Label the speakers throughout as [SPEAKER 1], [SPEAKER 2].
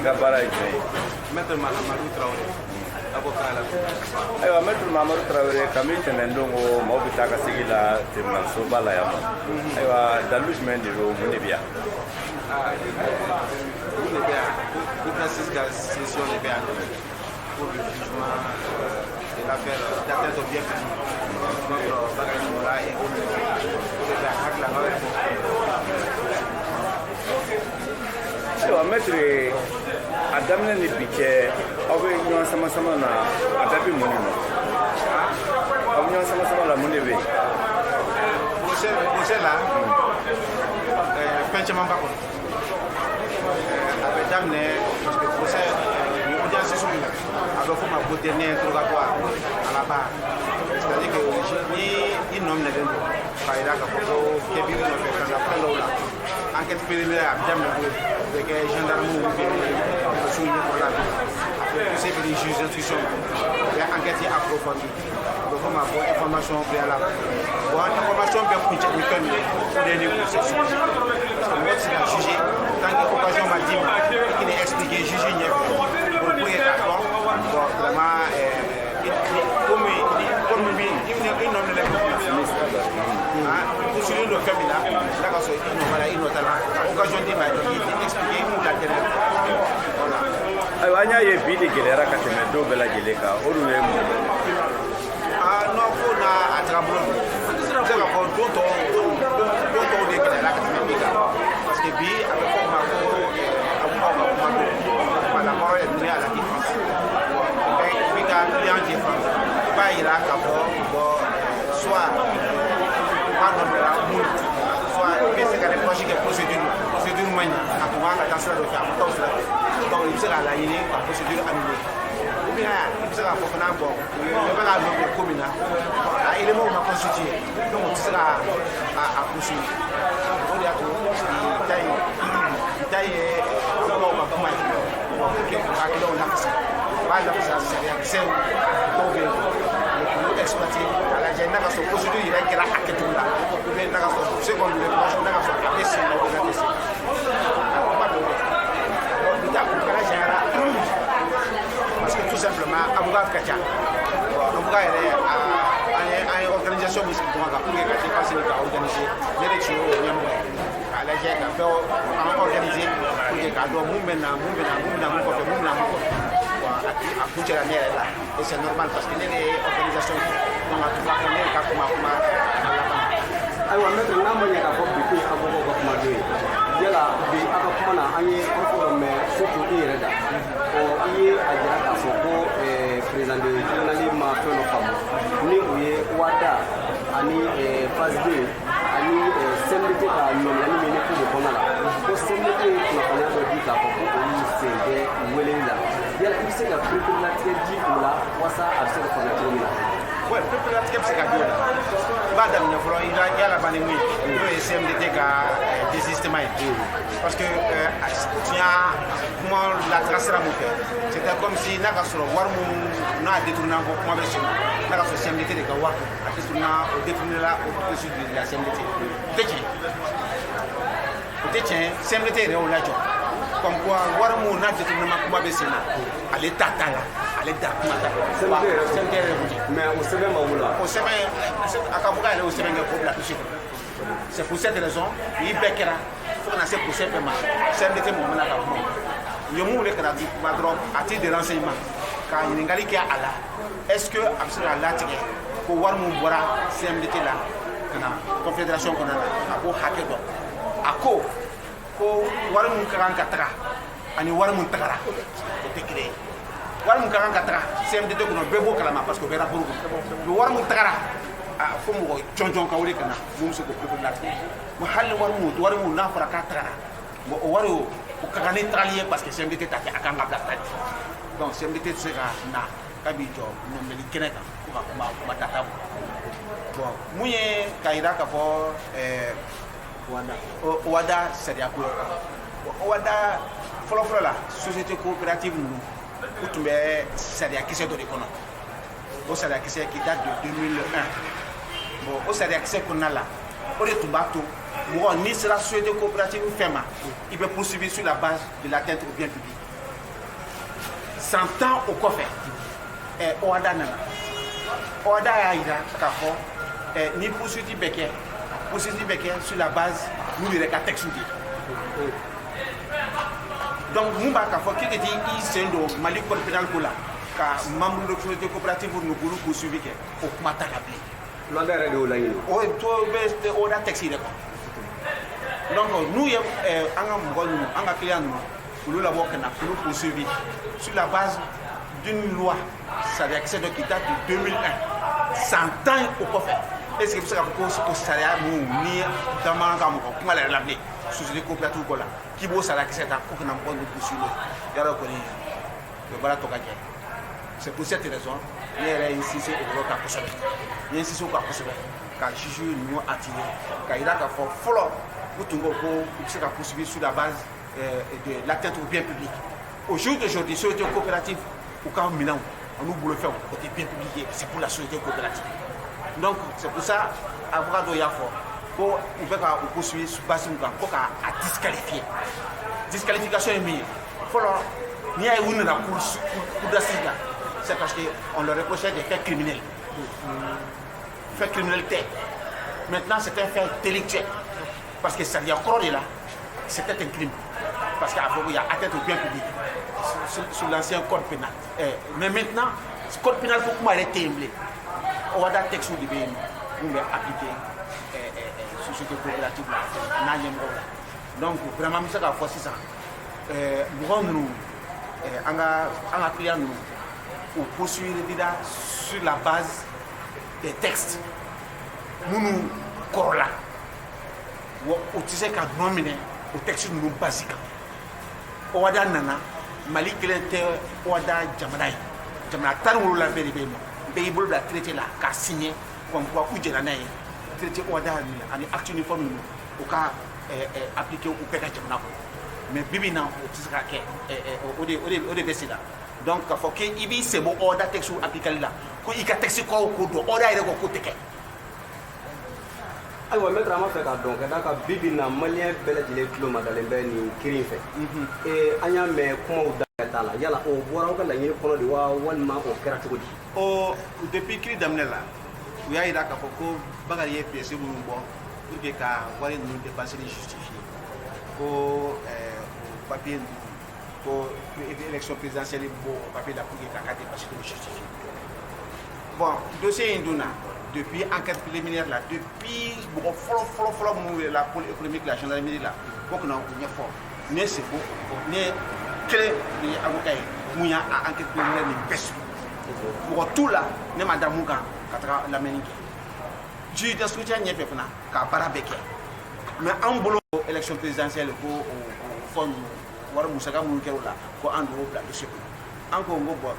[SPEAKER 1] ka baara ye jumɛn ye?
[SPEAKER 2] Maître Mamadou Traoré, avocat à la Cour.
[SPEAKER 1] Ayiwa Maître Mamadou Traoré kami tɛnɛn don ko maaw bɛ taa ka segin la tribunal soba la yan nɔ. Ayiwa dalu jumɛn de don mun de bɛ yan?
[SPEAKER 2] Mun de bɛ yan? L'exercice de la session de bɛ yan pour le jugement de l'affaire d'atteinte aux biens publics. Notre bagage là est au niveau de la hakla n'aw yɛrɛ.
[SPEAKER 1] Ayiwa Maître a daminɛ ni bi cɛ aw bɛ ɲɔgɔn sama na a bɛɛ bɛ mun de nɔ? Aw bɛ ɲɔgɔn sama la mun de bɛ yen?
[SPEAKER 2] Procès là fɛn caman b'a kɔnɔ. A bɛ daminɛ parce que procès ni audience session a bɛ fɔ ma ko dernier interrogatoire à la barre. C'est-à-dire que ni i nɔ minɛlen don k'a jira k'a fɔ ko kɛbiri nɔfɛ ka na fɛn dɔw la enquête préliminaire a bɛ daminɛ ko o bɛ kɛ gendarme ou bien dɔgɔtɔrɔsow ɲɛkɔrɔla la a bɛ pousser vers les juges d'instruction o bɛ enquête approfondie a bɛ fɔ ma ko information préalable bon information bɛɛ kuncɛ ni fɛn min ye o de ye ni procès parce que mɔgɔ tɛ se ka juger tant que occasion ma d'i ma i k'i ni expliquer juge ɲɛfɛ pour que k'a dɔn bon vraiment comme min i nɔ minɛ poursuivre le fɛn min na n'a ka sɔrɔ i nɔ b'a la i nɔ t'a la occasion d'i ma i expliquer pour la dernière voilà.
[SPEAKER 1] Ayiwa an y'a ye bi de gɛlɛyara ka tɛmɛ don bɛɛ lajɛlen kan o dun ye mun ye?
[SPEAKER 2] Non fo n'a a taga bolo don n tɛ se ka fɔ don tɔw de gɛlɛyara ka tɛmɛ bi kan parce que bi a bɛ fɔ o ma ko abubaw ka kuma don voilà kɔrɔ ye dunuya la k'i fansi bi ka client k'i fansi i b'a yira k'a fɔ bon soit b'a nɔbila mun soit i bɛ se ka reproche kɛ procédure ma ɲi a tun kan ka taa sira dɔ fɛ a ma taa o sira fɛ donc i bɛ se k'a laɲini ka procédure annulée ou bien i bɛ se k'a fɔ fana bon ne bɛ k'a nɔbila ko min na a élément ma constitué donc o tɛ se ka a poursuivre o de y'a to i ta ye abubaw ka kuma ye pour que u hakililaw lafasa u b'a lafasa sariyakisɛw dɔw bɛ yen k'olu exploité a lajɛ n'a ka sɔrɔ procédure yɛrɛ kɛra a kɛcogo la ou bien n'a ka sɔrɔ seconde réponse n'a ka sɔrɔ a bɛ sen na o bɛ na sen ba dɔn bi taa u kɛra jɛnyara parce que tout simplement avocat ka ca avocat yɛrɛ an ye organisation min sigi tuma kan pour que ka dépense ni ka organiser ne de tun y'o ɲɛmɔgɔ ye k'a lajɛ ka bɛɛ an organiser pour que k'a dɔn mun bɛ na mun kɔfɛ a kuncɛra ne yɛrɛ la et c'est normal parce que ne de ye organisation kɛ donc a tun b'a fɔ ne ka kuma a laban.
[SPEAKER 3] Ayiwa Maître n'a ma ɲɛ k'a fɔ bi ko ye avocat ka kuma don ye yala bi a ka kuma na an ye an fɔ dɔ mɛn surtout i yɛrɛ da i ye a jira k'a fɔ ko président de tribunal ma fɛn dɔ faamu ni o ye wada ani phase 2 ani CMDT ka nɔminɛli min ni ko de kɔnɔna la ko CMDT ye kunnafoniya dɔ di k'a fɔ ko olu sen tɛ weleli la yala i bɛ se ka prélatigɛ di o la walasa a bɛ se ka faamuya cogo min na?
[SPEAKER 2] Oui, prélatigɛ bɛ se ka di o la i b'a daminɛ fɔlɔ i y'a laban ni min ye n'o ye CMDT ka désistement ye parce que tun y'a kuma lataga sira mun fɛ c'était comme si n'a ka sɔrɔ wari mun n'a détourné ko kuma bɛ sen n'a ka sɔrɔ CMDT de ka wari a détourné la au-dessus de la CMDT o tɛ tiɲɛ CMDT yɛrɛ y'o lajɔ comme quoi wari mun n'a détournement kuma bɛ sen na ale ta t'a la ale da kuma ta CMDT yɛrɛ b'o di
[SPEAKER 3] mais o sɛbɛn ma wula
[SPEAKER 2] o sɛbɛn a ka fɔ k'a yɛrɛ y'o sɛbɛn kɛ k'o bila fichier kɔnɔ c'est pour cette raison ni bɛɛ kɛra fo kana se procès bɛɛ ma CMDT mɔgɔ min na ka kuma u ye mun wele ka na di kuma dɔrɔn à titre de renseignement ka ɲininkali kɛ a la est-ce que a bɛ se ka latigɛ ko wari mun bɔra CMDT la ka na confédération kɔnɔna la a k'o hakɛ dɔn a ko wari mun ka kan ka taga ani wari mun tagara o tɛ kelen ye wari mun ka kan ka taga CMDT kɔnɔ bɛɛ b'o kalama parce que o bɛ rapport kɔnɔ mais wari mun tagara fo mɔgɔ jɔnjɔn ka wele ka na mun bɛ se k'o ko latigɛ mais hali ni wari mun n'a fɔra k'a tagara bon o wari o ka kan ni tagali ye parce que CMDT ta kɛ a kan ka bila tali donc CMDT tɛ se ka na k'a b'i jɔ nɔminɛli kɛnɛ kan ko ka kuma ta ta bon mun ye k'a jira k'a fɔ wada sariya ko wada fɔlɔfɔlɔ la société coopérative ninnu u tun bɛ sariyakisɛ dɔ de kɔnɔ o sariyakisɛ qui date de 2001 bon o sariyakisɛ kɔnɔna la o de tun b'a to mɔgɔ n'i sera société coopérative fɛn ma i bɛ poursuivre sur la base de l'atteinte au bien public 100 ans au kɔfɛ OHADA nana OHADA y'a yira k'a fɔ ni poursuite bɛ kɛ sur la base n'u yɛrɛ ka texte de donc mun b'a k'a fɔ k'i ka t'i sen don Mali code pénal ko la ka membre de société coopérative nu k'olu poursuivi kɛ o kuma t'a la bilen.
[SPEAKER 3] Loi yɛrɛ de y'o laɲini.
[SPEAKER 2] o bɛ OHADA texte yɛrɛ kɔnɔ donc n'u ye an ka mɔgɔ ninnu an ka client ninnu olu labɔ ka na k'olu poursuivi sur la base d'une loi sariyakisɛ dɔ qui date de 2001 100 ans o kɔfɛ est ce que i bɛ se k'a fɔ ko sariya min ni dama ka mɔgɔ kuma la yɛrɛ la bilen société coopérative ko la k'i b'o sariyakisɛ ta ko kana mɔgɔ ninnu poursuivi yarɔ kɔni o baara tɔ ka gɛlɛn. C'est pour cette raison ne yɛrɛ ye insisté o yɔrɔ kan kosɛbɛ n ye insisté o kan kosɛbɛ ka juge ninnu attiré ka yira k'a fɔ fɔlɔ u tun ko ko u bɛ se ka poursuivre sur la base de l'atteinte au bien public. Au jour d'aujourd'hui société coopérative u ka minɛnw an'u bolofɛnw o tɛ bien public ye c'est pour la société coopérative donc c'est pour ça avocat dɔw y'a fɔ ko u bɛ ka u poursuivre sur base min kan ko k'a disqualifier disqualification ye min ye fɔlɔ n'i y'a ye u nana cour d'assises la c'est parce qu'on leur reprochait des faits criminels. Fait criminalité. Maintenant, c'est un fait délictuel. Parce que ça y a encore là, c'était un crime. Parce qu'il y a atteinte au bien public sur l'ancien code pénal. Mais maintenant, ce code pénal, il faut qu'on arrête de on va dar texte de BM, on va appliquer sur ce coopérative là. Donc, vraiment, ça va faire ça. Nous, en appuyant nous, ou poursuivre sur la base des textes. Nous corona. Ou tu sais qu'à nominer au texte nous basique. OHADA nana Mali kelente OHADA jamana tan wolo la beri beno. Be bolo da traité là qu'a signé comme quoi ou jela nay traité OHADA ani acte uniforme au cas appliqué au peka jamana ko. Mais bibi na o tu sais qu'à o de besida. Donc il faut qu'il y ait ces mots ordre texte appliqué là que il y a texte quoi au code ordre il y a quoi côté
[SPEAKER 3] ayiwa maître an b'a fɛ k'a dɔn ka d'a kan bi bi in na maliyɛn bɛɛ lajɛlen tulo madalen bɛ nin kiiri in fɛ an y'a mɛn kumaw da t'a la yala o bɔra aw ka laɲini kɔnɔ de wa walima o kɛra cogo di.
[SPEAKER 2] Depuis kiiri daminɛ la u y'a yira k'a fɔ ko Bakari ye pièce minnu bɔ pour que ka wari ninnu dépenser ni justifier ko papier ko élection présidentielle bo papier la pour que ka dépenser ni justifier. Bon dossier in donna depuis enquête préliminaire là depuis bon follow la police économique la gendarmerie là pour que nous ɲɛfɔ ne c'est bon ne clé de avocat mun y'a enquête préliminaire ni bɛɛ sɔrɔ mɔgɔ tout là ne ma da mun kan ka taga lamɛnni kɛ juge d'instruction ɲɛfɛ fana k'a baara bɛɛ kɛ mais an bolo élection présidentielle ko o fɔ ninnu wari musaka minnu kɛra o la ko an de y'o bila dossier kɔnɔ an ko n ko bon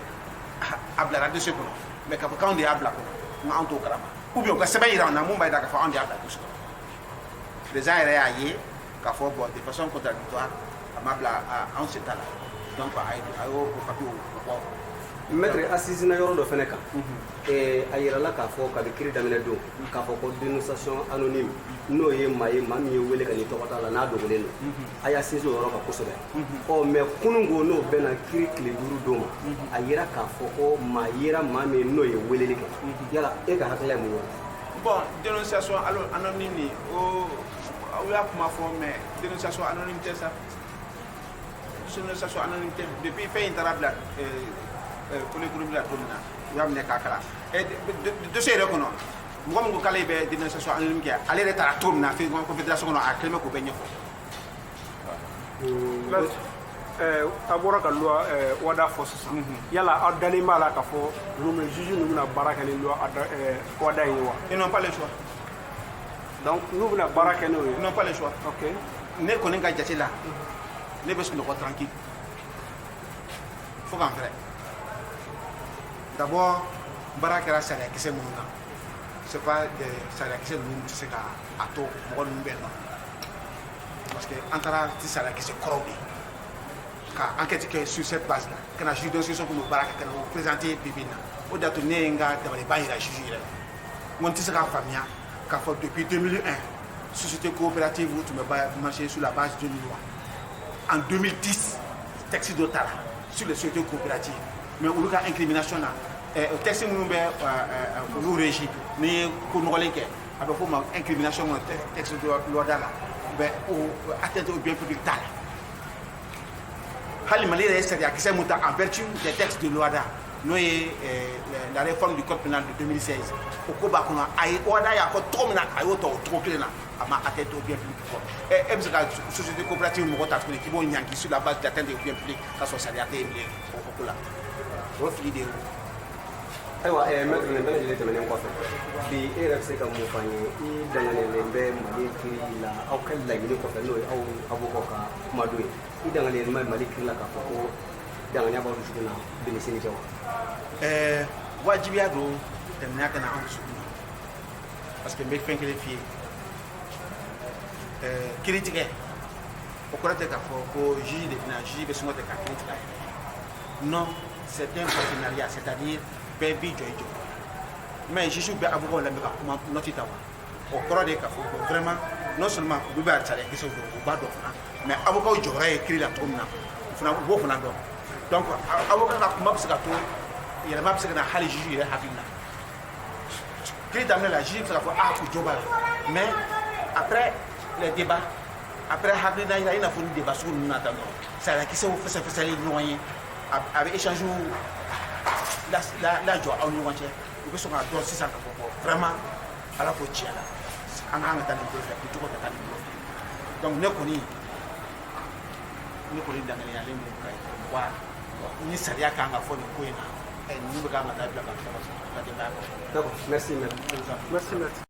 [SPEAKER 2] a bilara dossier kɔnɔ mais k'a fɔ k'anw de y'a bila kɔnɔ an t'o kalama ou bien u ka sɛbɛn yira an na mun b'a yira k'a fɔ anw de y'a bila dossier kɔnɔ président yɛrɛ y'a ye k'a fɔ bon de façon contradictoire a ma bila anw sen t'a la donc a y'o papier o bɔ.
[SPEAKER 3] maître assise na yɔrɔ dɔ fɛnɛ kan a yirala k'a fɔ kabi kiiri daminɛ don k'a fɔ ko dénonciation anonyme n'o ye maa ye maa min ye wele ka n'i tɔgɔ t'a la n'a dogolen don a y'a sinsin o yɔrɔ kan kosɛbɛ mais kununko n'o bɛnna kiiri tile 5 don ma a yira k'a fɔ ko maa yera maa min n'o ye weleli kɛ yala e ka hakilila ye mun ye.
[SPEAKER 2] Bon dénonciation anonyme aw y'a kuma fɔ mais dénonciation anonyme tɛ sa dénonciation anonyme tɛ depuis fɛn in taara bila police économique la don min na u y'a minɛ k'a kalan dossier yɛrɛ kɔnɔ mɔgɔ min ko k'ale bɛ dénonciation anonyme kɛ ale yɛrɛ taara cogo min na confédération kɔnɔ a kɛlen bɛ k'o bɛɛ ɲɛfɔ.
[SPEAKER 4] a bɔra ka loi OHADA fɔ sisan yala aw dalen b'a la k'a fɔ juge ninnu bɛna baara kɛ ni loi OHADA in ye wa.
[SPEAKER 2] Ils n'ont pas le choix.
[SPEAKER 4] Donc n'u bɛna baara kɛ n'o ye.
[SPEAKER 2] Ils n'ont pas le choix.
[SPEAKER 4] Ok.
[SPEAKER 2] Ne kɔni ka jate la ne bɛ sunɔgɔ tranquille fo k'an fɛrɛ d'abord baara kɛra sariyakisɛ minnu kan c'est pas sariyakisɛ ninnu tɛ se ka a to mɔgɔ ninnu bɛ yen nɔ parce que an taara ti sariyakisɛ kɔrɔw de ka enquête kɛ sur cette base là ka na juge d'instruction k'o baara kɛ ka na o présenter bibi in na o de y'a to ne ye n ka dabaliban yira juge yɛrɛ la n ko n tɛ se k'a faamuya k'a fɔ depuis 2001 société coopérative tun bɛ marcher sur la base d'une loi en 2010 texte dɔ taara sur les sociétés coopératives mais olu ka incrimination na texte minnu bɛ olu régi ni ye ko nɔgɔlen kɛ a bɛ fɔ ma incrimination kɔnɔ texte de loi da la bɛ atteinte au bien public t'a la hali Mali yɛrɛ ye sariya kisɛ mun ta en vertu des textes de loi da n'o ye la réforme du code pénal de 2016 o ko b'a kɔnɔ a ye loi da y'a fɔ cogo min na a y'o ta o cogo kelen na a ma atteinte au bien public fɔ e bɛ se ka société coopérative mɔgɔ ta tuguni k'i b'o ɲangi sur la base d'atteinte au bien public k'a sɔrɔ sariya tɛ yen bilen o ko la o fili de ye o.
[SPEAKER 3] Ayiwa maître nin bɛɛ lajɛlen tɛmɛnen kɔfɛ bi e yɛrɛ bɛ se ka mun f'an ye i danganen bɛ Mali kiri la aw ka laɲini kɔfɛ n'o ye aw avocat ka kumadon ye i danganen bɛ Mali kiri la k'a fɔ ko danganiya b'aw dusukun na bi ni sini cɛ wa.
[SPEAKER 2] Wajibiya don danganiya ka na an dusukun na parce que n bɛ fɛn kelen f'i ye kiiri tigɛ o kɔrɔ tɛ k'a fɔ ko juge de bɛna juge bɛ sɔngɔ tɛ ka kiiri tigɛ a yɛrɛ non c'est un partenariat c'est-à-dire bɛɛ b'i jɔ i jɔ mais juge bɛ avocat lamɛn ka kuma nɔti ta wa o kɔrɔ de k'a fɔ ko vraiment non seulement olu bɛ sariya kisɛw dɔn u b'a dɔn fana mais avocat jɔyɔrɔ ye kiiri la cogo min na u b'o fana dɔn donc avocat ka kuma bɛ se ka to yɛlɛma bɛ se ka na hali juge yɛrɛ hakili la kiiri daminɛ la juge bɛ se ka fɔ u jɔ b'a la mais après les débats après hakilina yira i n'a fɔ ni débat sugu ninnu na tan dɔrɔn sariya kisɛw fɛsɛfɛsɛli ɲɔgɔn ye a bɛ échange la jɔ aw ni ɲɔgɔn cɛ u bɛ sɔn k'a dɔn sisan ka fɔ vraiment ala ko tiɲɛ la an ka kan ka taa nin bolo fɛ ko cogo ka taa nin bolo fɛ donc ne kɔni danganiyalen don ka wa ni sariya kan ka fɔ nin ko in na ninnu bɛ kan ka taa bila ka denbaya kɔnɔ.
[SPEAKER 3] D'accord, merci maître.
[SPEAKER 4] Merci maître.